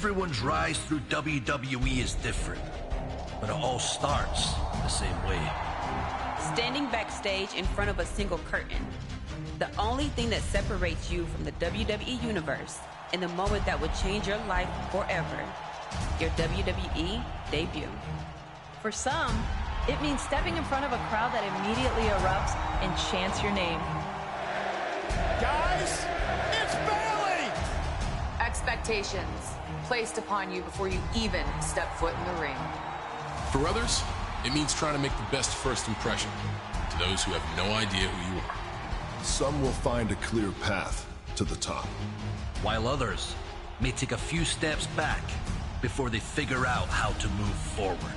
Everyone's rise through WWE is different, but it all starts the same way. Standing backstage in front of a single curtain. The only thing that separates you from the WWE Universe in the moment that would change your life forever. Your WWE debut. For some, it means stepping in front of a crowd that immediately erupts and chants your name. Guys, it's Bailey! Expectations placed upon you before you even step foot in the ring. For others, it means trying to make the best first impression to those who have no idea who you are. Some will find a clear path to the top, while others may take a few steps back before they figure out how to move forward.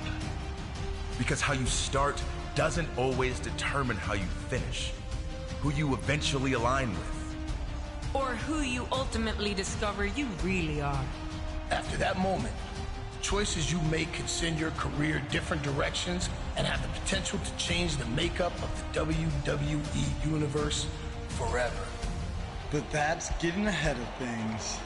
Because how you start doesn't always determine how you finish, who you eventually align with. Or who you ultimately discover you really are. After that moment, the choices you make can send your career different directions and have the potential to change the makeup of the WWE Universe forever. But that's getting ahead of things.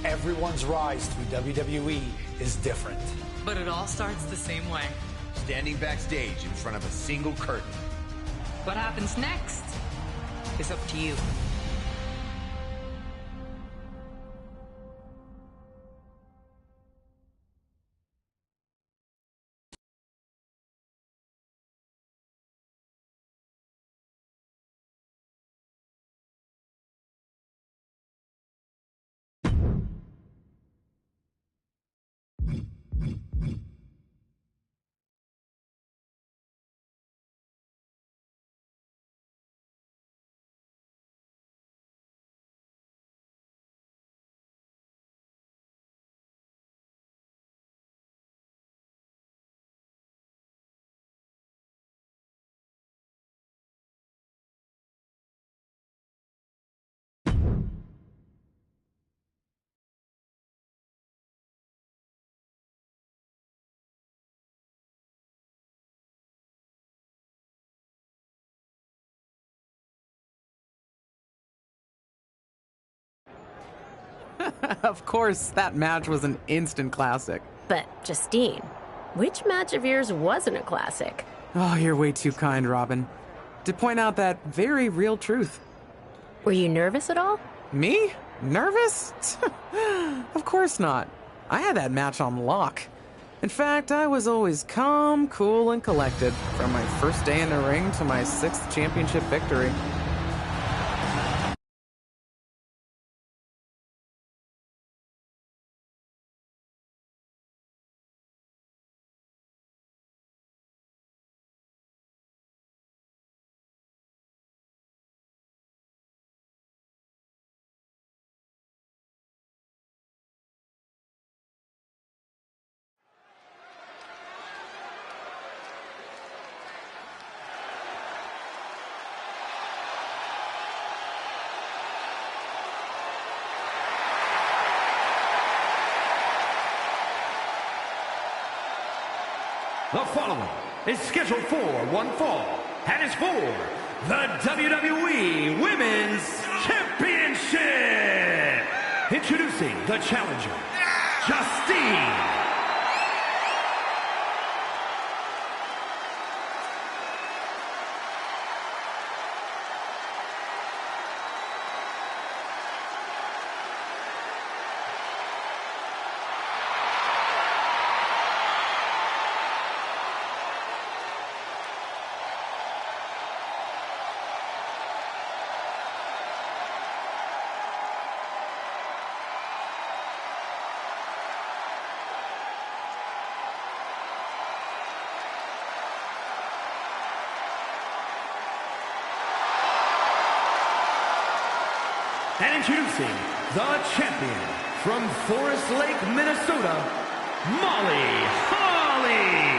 Everyone's rise through WWE is different. But it all starts the same way. Standing backstage in front of a single curtain. What happens next is up to you. Of course, that match was an instant classic. But, Justine, which match of yours wasn't a classic? Oh, you're way too kind, Robin. To point out that very real truth. Were you nervous at all? Me? Nervous? Of course not. I had that match on lock. In fact, I was always calm, cool, and collected from my first day in the ring to my 6th championship victory. The following is scheduled for one fall and is for the WWE Women's Championship. Introducing the challenger, Justine. And introducing the champion from Forest Lake, Minnesota, Molly Holly.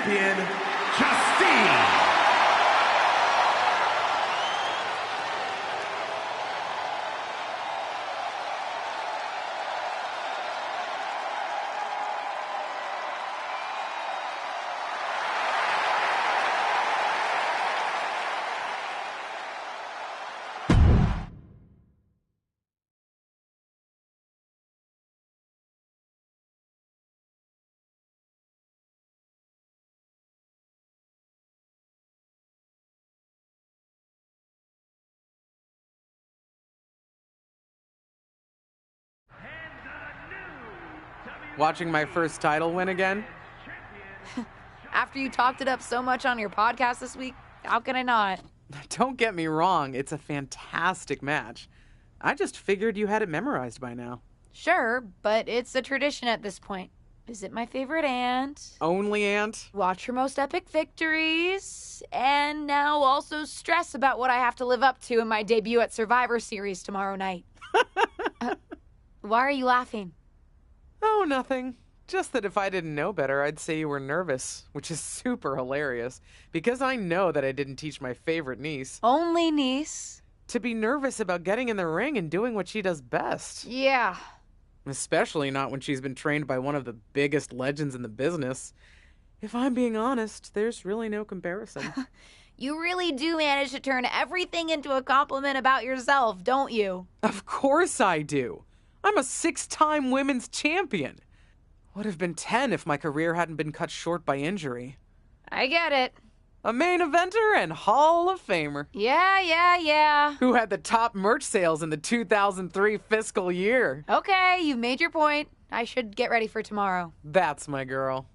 champion, Justine. Watching my first title win again? After you talked it up so much on your podcast this week, how can I not? Don't get me wrong, it's a fantastic match. I just figured you had it memorized by now. Sure, but it's a tradition at this point. Visit my favorite aunt. Only aunt? Watch her most epic victories. And now also stress about what I have to live up to in my debut at Survivor Series tomorrow night. Why are you laughing? Oh, nothing. Just that if I didn't know better, I'd say you were nervous, which is super hilarious, because I know that I didn't teach my favorite niece. Only niece? To be nervous about getting in the ring and doing what she does best. Yeah. Especially not when she's been trained by one of the biggest legends in the business. If I'm being honest, there's really no comparison. You really do manage to turn everything into a compliment about yourself, don't you? Of course I do. I'm a 6-time women's champion. Would have been 10 if my career hadn't been cut short by injury. I get it. A main eventer and Hall of Famer. Yeah. Who had the top merch sales in the 2003 fiscal year. Okay, you've made your point. I should get ready for tomorrow. That's my girl.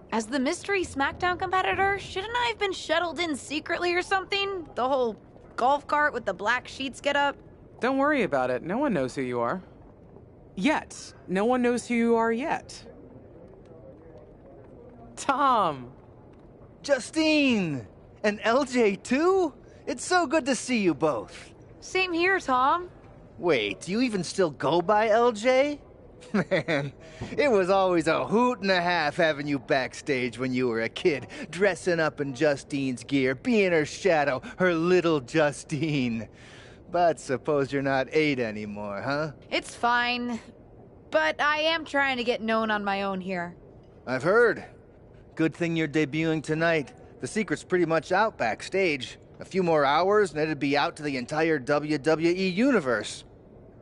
As the mystery SmackDown competitor, shouldn't I have been shuttled in secretly or something? The whole golf cart with the black sheets get up? Don't worry about it. No one knows who you are. Yet. No one knows who you are yet. Tom! Justine! And LJ too? It's so good to see you both. Same here, Tom. Wait, do you even still go by LJ? Man, it was always a hoot and a half having you backstage when you were a kid, dressing up in Justine's gear, being her shadow, her little Justine. But suppose you're not 8 anymore, huh? It's fine. But I am trying to get known on my own here. I've heard. Good thing you're debuting tonight. The secret's pretty much out backstage. A few more hours and it'd be out to the entire WWE universe.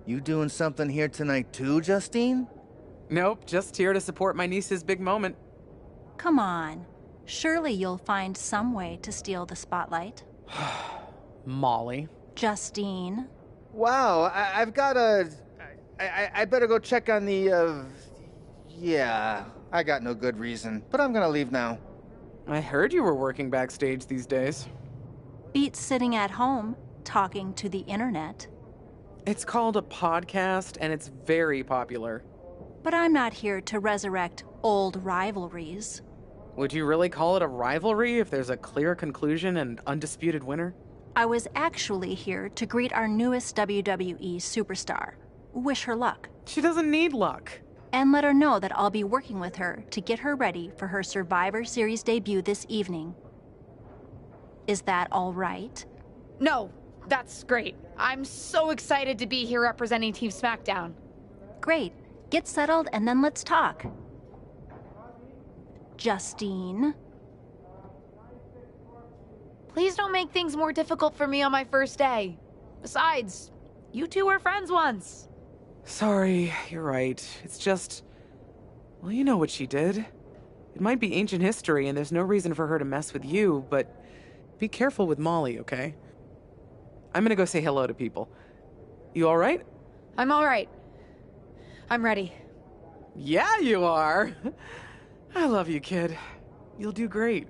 You doing something here tonight too, Justine? Nope, just here to support my niece's big moment. Come on. Surely you'll find some way to steal the spotlight. Molly. Justine. Wow, I've got a... I better go check on the, Yeah, I got no good reason, but I'm gonna leave now. I heard you were working backstage these days. Beats sitting at home, talking to the internet. It's called a podcast, and it's very popular. But I'm not here to resurrect old rivalries. Would you really call it a rivalry if there's a clear conclusion and undisputed winner? I was actually here to greet our newest WWE superstar. Wish her luck. She doesn't need luck. And let her know that I'll be working with her to get her ready for her Survivor Series debut this evening. Is that all right? No, that's great. I'm so excited to be here representing Team SmackDown. Great. Get settled and then let's talk. Justine. Please don't make things more difficult for me on my first day. Besides, you two were friends once. Sorry, you're right. It's just... Well, you know what she did. It might be ancient history and there's no reason for her to mess with you, but be careful with Molly, okay? I'm gonna go say hello to people. You all right? I'm all right. I'm ready. Yeah, you are. I love you, kid. You'll do great.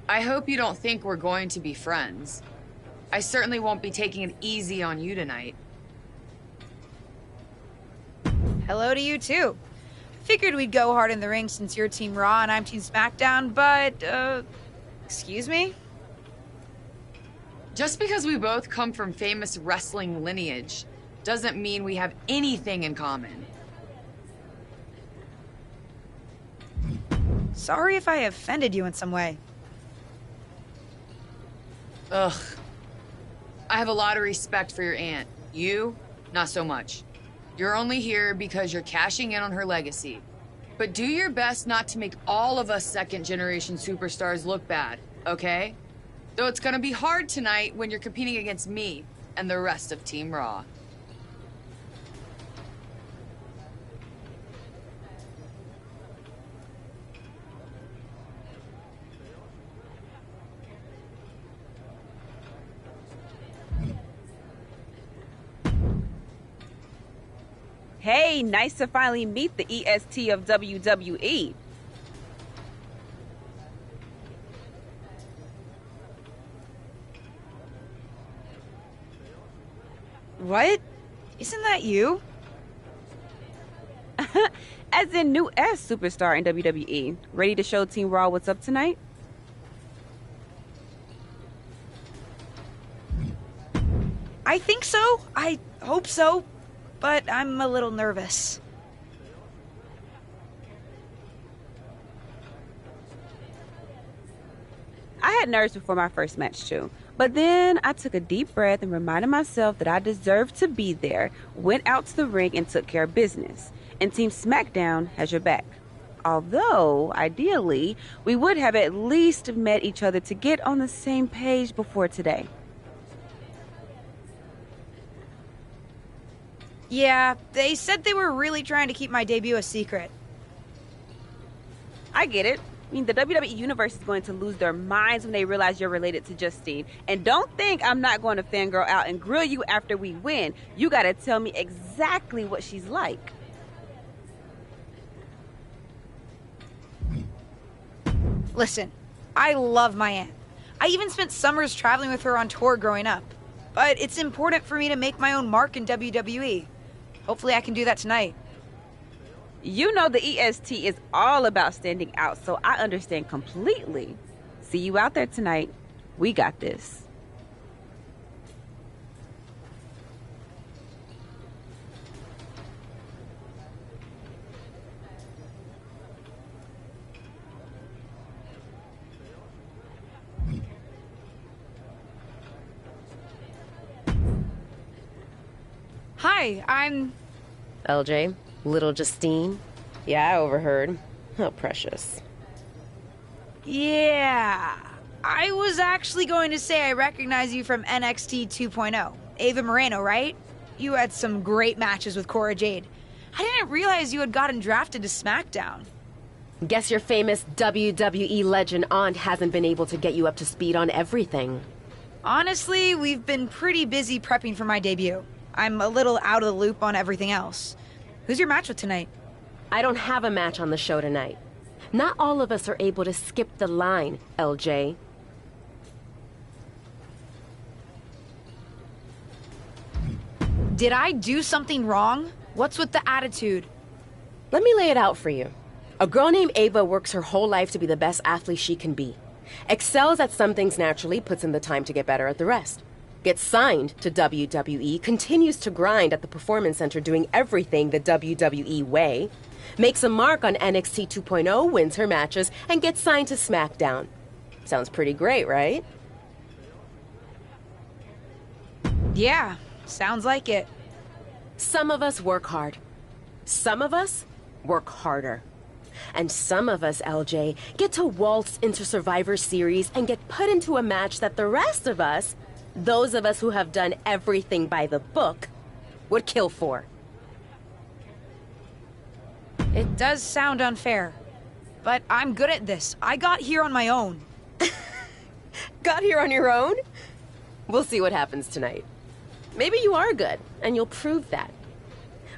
I hope you don't think we're going to be friends. I certainly won't be taking it easy on you tonight. Hello to you, too. Figured we'd go hard in the ring since you're Team Raw and I'm Team SmackDown, but, excuse me? Just because we both come from famous wrestling lineage doesn't mean we have anything in common. Sorry if I offended you in some way. Ugh. I have a lot of respect for your aunt. You, not so much. You're only here because you're cashing in on her legacy. But do your best not to make all of us second-generation superstars look bad, okay? Though it's gonna be hard tonight when you're competing against me and the rest of Team Raw. Hey, nice to finally meet the EST of WWE. What? Isn't that you? As in new S superstar in WWE. Ready to show Team Raw what's up tonight? I think so. I hope so. But I'm a little nervous. I had nerves before my first match too. But then I took a deep breath and reminded myself that I deserved to be there, went out to the ring and took care of business. And Team SmackDown has your back. Although, ideally, we would have at least met each other to get on the same page before today. Yeah, they said they were really trying to keep my debut a secret. I get it. I mean, the WWE Universe is going to lose their minds when they realize you're related to Justine. And don't think I'm not going to fangirl out and grill you after we win. You gotta tell me exactly what she's like. Listen, I love my aunt. I even spent summers traveling with her on tour growing up. But it's important for me to make my own mark in WWE. Hopefully I can do that tonight. You know the EST is all about standing out, so I understand completely. See you out there tonight. We got this. Hi, I'm... LJ, little Justine. Yeah, I overheard. How precious. Yeah. I was actually going to say I recognize you from NXT 2.0. Ava Moreno, right? You had some great matches with Cora Jade. I didn't realize you had gotten drafted to SmackDown. Guess your famous WWE legend aunt hasn't been able to get you up to speed on everything. Honestly, we've been pretty busy prepping for my debut. I'm a little out of the loop on everything else. Who's your match with tonight? I don't have a match on the show tonight. Not all of us are able to skip the line, LJ. Did I do something wrong? What's with the attitude? Let me lay it out for you. A girl named Ava works her whole life to be the best athlete she can be. Excels at some things naturally, puts in the time to get better at the rest. Gets signed to WWE, continues to grind at the Performance Center doing everything the WWE way. Makes a mark on NXT 2.0, wins her matches, and gets signed to SmackDown. Sounds pretty great, right? Yeah, sounds like it. Some of us work hard. Some of us work harder. And some of us, LJ, get to waltz into Survivor Series and get put into a match that the rest of us, those of us who have done everything by the book, would kill for. It does sound unfair, but I'm good at this. I got here on my own. Got here on your own? We'll see what happens tonight. Maybe you are good, and you'll prove that.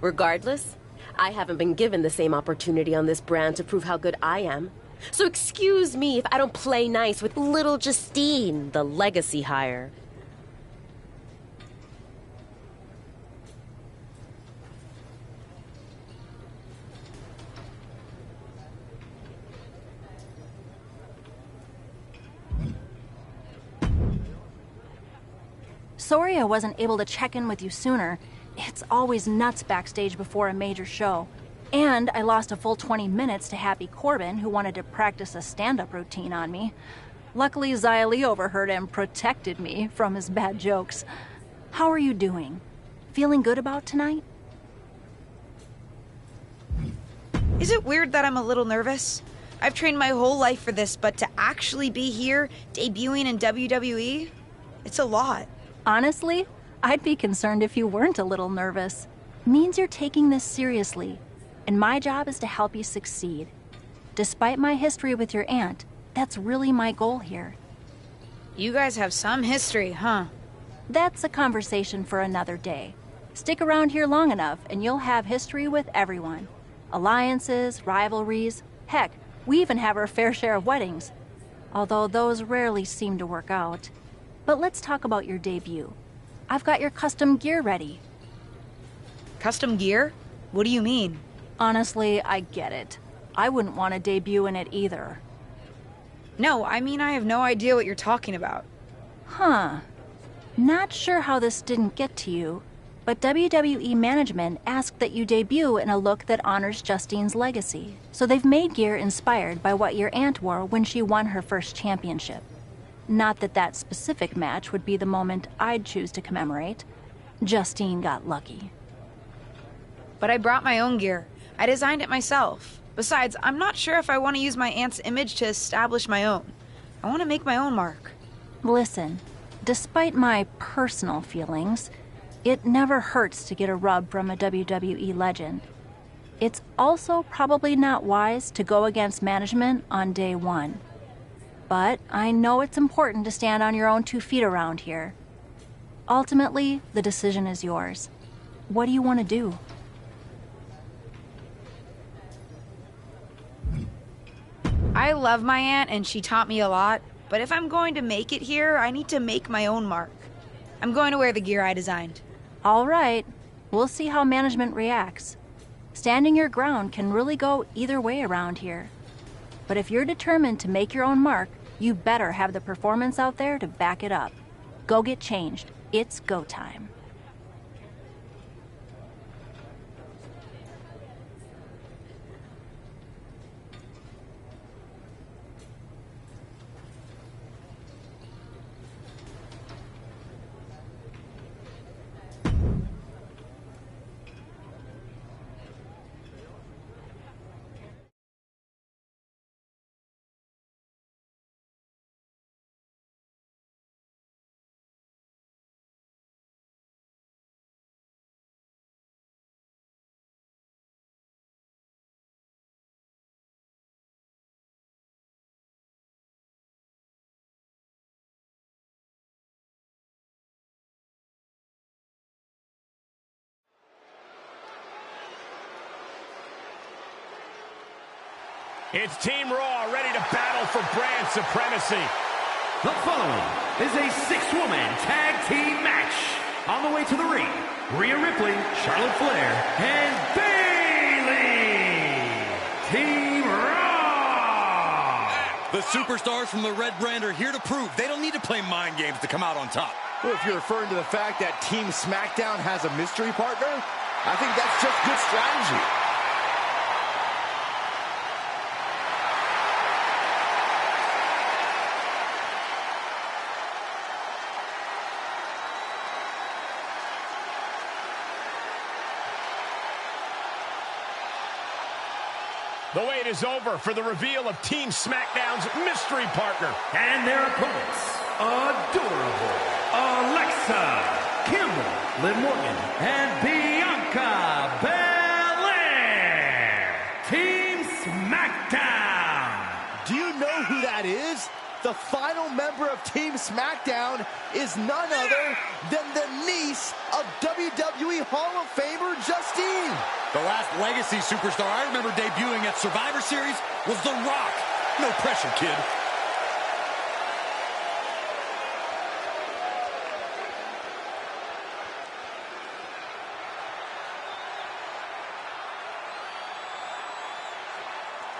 Regardless, I haven't been given the same opportunity on this brand to prove how good I am. So excuse me if I don't play nice with little Justine, the legacy hire. Sorry I wasn't able to check in with you sooner. It's always nuts backstage before a major show. And I lost a full 20 minutes to Happy Corbin, who wanted to practice a stand-up routine on me. Luckily, Xia Li overheard and protected me from his bad jokes. How are you doing? Feeling good about tonight? Is it weird that I'm a little nervous? I've trained my whole life for this, but to actually be here, debuting in WWE, it's a lot. Honestly, I'd be concerned if you weren't a little nervous. Means you're taking this seriously, and my job is to help you succeed. Despite my history with your aunt, that's really my goal here. You guys have some history, huh? That's a conversation for another day. Stick around here long enough and you'll have history with everyone. Alliances, rivalries, heck, we even have our fair share of weddings. Although those rarely seem to work out. But let's talk about your debut. I've got your custom gear ready. Custom gear? What do you mean? Honestly, I get it. I wouldn't want to debut in it either. No, I mean I have no idea what you're talking about. Huh. Not sure how this didn't get to you, but WWE management asked that you debut in a look that honors Justine's legacy. So they've made gear inspired by what your aunt wore when she won her first championship. Not that that specific match would be the moment I'd choose to commemorate. Justine got lucky. But I brought my own gear. I designed it myself. Besides, I'm not sure if I want to use my aunt's image to establish my own. I want to make my own mark. Listen, despite my personal feelings, it never hurts to get a rub from a WWE legend. It's also probably not wise to go against management on day one. But I know it's important to stand on your own 2 feet around here. Ultimately, the decision is yours. What do you want to do? I love my aunt and she taught me a lot, but if I'm going to make it here, I need to make my own mark. I'm going to wear the gear I designed. All right. We'll see how management reacts. Standing your ground can really go either way around here. But if you're determined to make your own mark, you better have the performance out there to back it up. Go get changed. It's go time. It's Team Raw ready to battle for brand supremacy. The following is a 6-woman tag team match. On the way to the ring, Rhea Ripley, Charlotte Flair, and Bayley. Team Raw. The superstars from the Red Brand are here to prove they don't need to play mind games to come out on top. Well, if you're referring to the fact that Team SmackDown has a mystery partner, I think that's just good strategy. The wait is over for the reveal of Team SmackDown's mystery partner. And their opponents, Adorable, Alexa, Kimber, Liv Morgan, and Bianca Belair. Team SmackDown. Do you know who that is? The final member of Team SmackDown is none other than the niece of WWE Hall of Famer Justine. The last legacy superstar I remember debuting at Survivor Series was The Rock. No pressure, kid.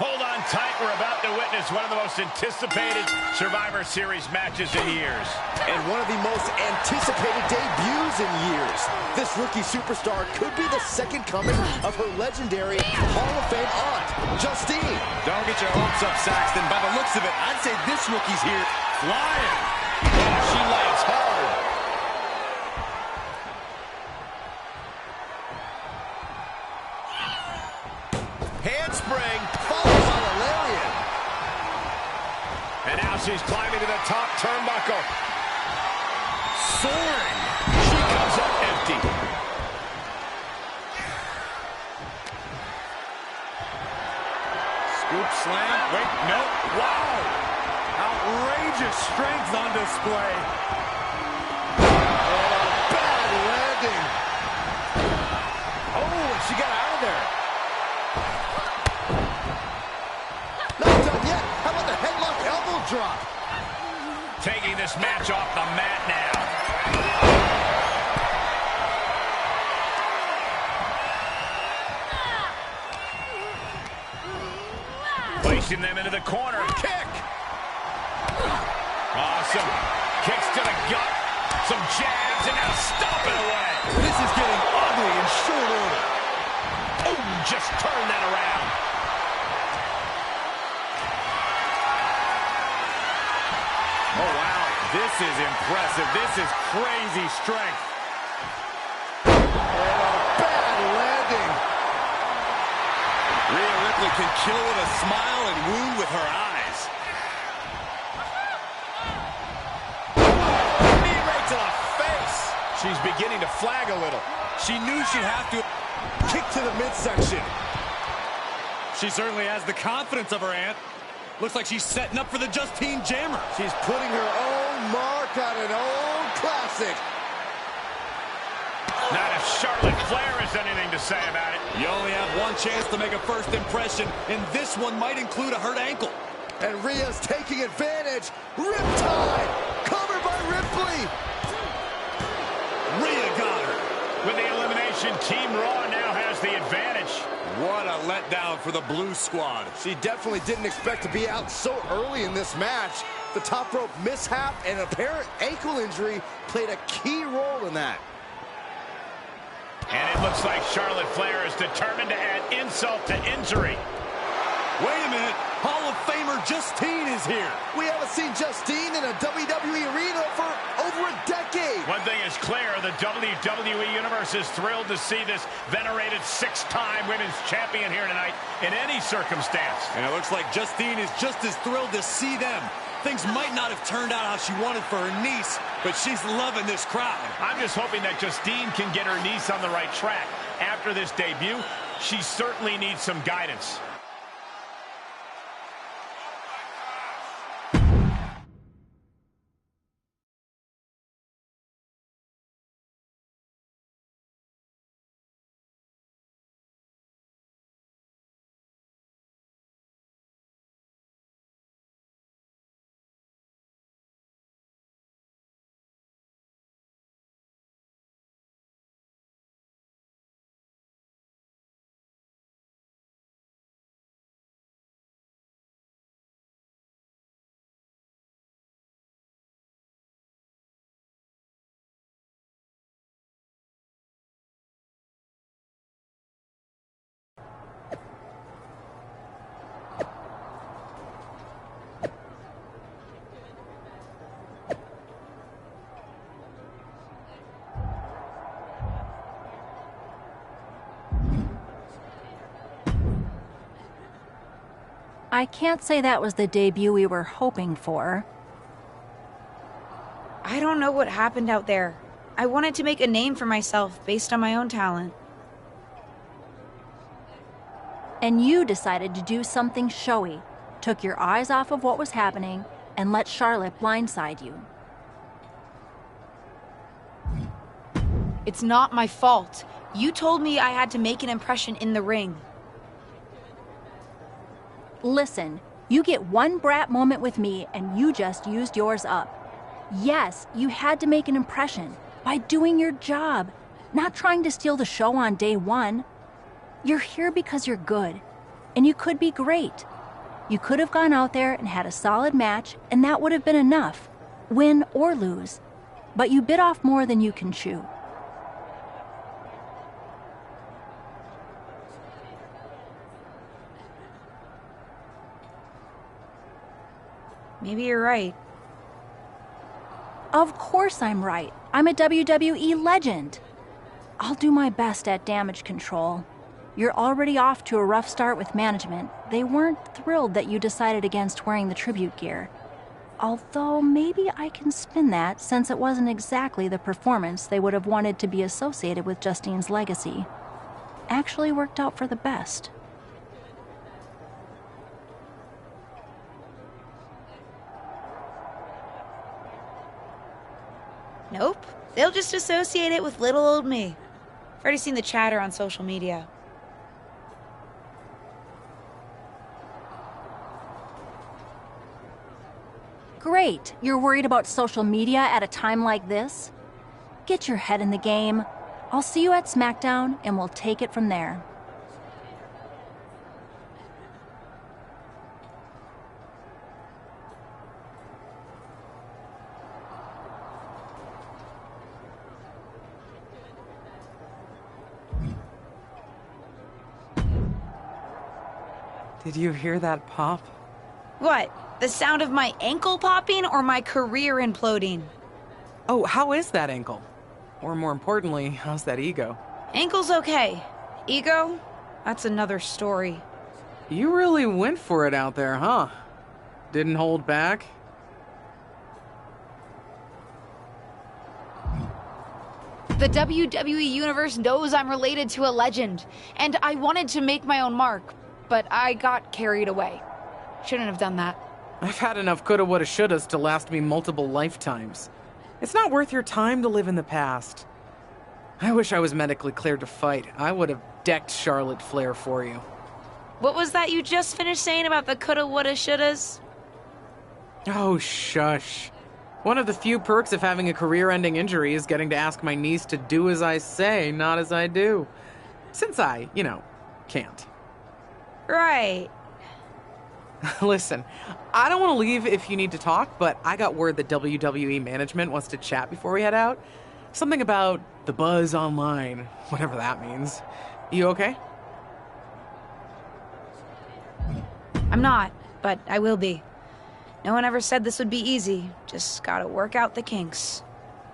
Hold on tight. We're about to witness one of the most anticipated Survivor Series matches in years. And one of the most anticipated debuts in years. This rookie superstar could be the second coming of her legendary Hall of Fame aunt, Justine. Don't get your hopes up, Saxton. By the looks of it, I'd say this rookie's here flying. Oh, she lands hard. Handspring. Followed by the lariat. And now she's climbing to the top turnbuckle. Soaring. She comes up empty. Scoop slam. Wait, no. Wow. Outrageous strength on display. Bad landing. Oh, she got out of there. Not done yet. How about the headlock elbow drop? Taking this match off the mat now. Placing them into the corner. Kick. Awesome. Kicks to the gut. Some jabs and now stomping away. This is getting ugly in short order. Oh, just turn that around. Oh, wow. This is impressive. This is crazy strength. Bad landing. Rhea Ripley can kill with a smile and wound with her eyes. Knee right to the face. She's beginning to flag a little. She knew she'd have to Kick to the midsection. She certainly has the confidence of her aunt. Looks like she's setting up for the Justine Jammer. She's putting her own mark on an old classic. Not if Charlotte Flair has anything to say about it. You only have one chance to make a first impression, and this one might include a hurt ankle. And Rhea's taking advantage. Riptide. Covered by Ripley. Rhea got her. With the elimination, Team Raw now has the advantage. What a letdown for the Blue Squad. She definitely didn't expect to be out so early in this match. The top rope mishap and apparent ankle injury played a key role in that. And it looks like Charlotte Flair is determined to add insult to injury. Wait a minute. Hall of Famer Justine is here. We haven't seen Justine in a WWE arena for over a decade. One thing is clear, the WWE Universe is thrilled to see this venerated 6-time women's champion here tonight in any circumstance. And it looks like Justine is just as thrilled to see them. Things might not have turned out how she wanted for her niece, but she's loving this crowd. I'm just hoping that Justine can get her niece on the right track. After this debut, she certainly needs some guidance. I can't say that was the debut we were hoping for. I don't know what happened out there. I wanted to make a name for myself based on my own talent. And you decided to do something showy, took your eyes off of what was happening, and let Charlotte blindside you. It's not my fault. You told me I had to make an impression in the ring. Listen, you get one brat moment with me and you just used yours up. Yes, you had to make an impression by doing your job, not trying to steal the show on day one. You're here because you're good, and you could be great. You could have gone out there and had a solid match, and that would have been enough, win or lose. But you bit off more than you can chew. Maybe you're right. Of course I'm right. I'm a WWE legend. I'll do my best at damage control. You're already off to a rough start with management. They weren't thrilled that you decided against wearing the tribute gear. Although maybe I can spin that, since it wasn't exactly the performance they would have wanted to be associated with Justine's legacy. Actually worked out for the best. Nope. They'll just associate it with little old me. I've already seen the chatter on social media. Great. You're worried about social media at a time like this? Get your head in the game. I'll see you at SmackDown, and we'll take it from there. Did you hear that pop? What? The sound of my ankle popping or my career imploding? Oh, how is that ankle? Or more importantly, how's that ego? Ankle's okay. Ego? That's another story. You really went for it out there, huh? Didn't hold back? The WWE Universe knows I'm related to a legend, and I wanted to make my own mark, but I got carried away. Shouldn't have done that. I've had enough coulda, woulda, shouldas to last me multiple lifetimes. It's not worth your time to live in the past. I wish I was medically cleared to fight. I would have decked Charlotte Flair for you. What was that you just finished saying about the coulda, woulda, shouldas? Oh, shush. One of the few perks of having a career-ending injury is getting to ask my niece to do as I say, not as I do. Since I, can't. Right. Listen, I don't want to leave if you need to talk, but I got word that WWE management wants to chat before we head out. Something about the buzz online, whatever that means. You okay? I'm not, but I will be. No one ever said this would be easy. Just gotta work out the kinks.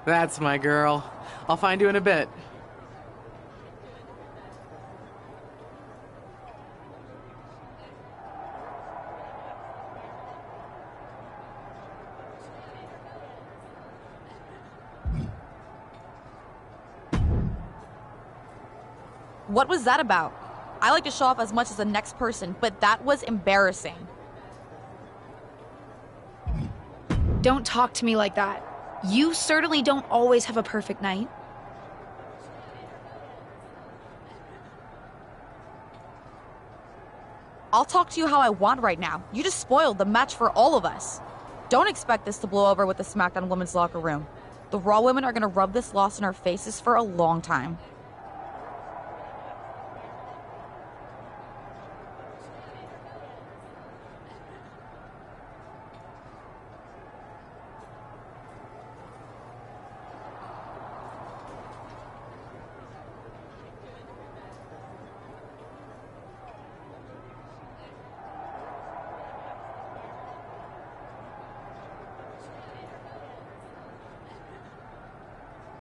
That's my girl. I'll find you in a bit. What was that about? I like to show off as much as the next person, but that was embarrassing. Don't talk to me like that. You certainly don't always have a perfect night. I'll talk to you how I want right now. You just spoiled the match for all of us. Don't expect this to blow over with the SmackDown women's locker room. The Raw women are gonna rub this loss in our faces for a long time.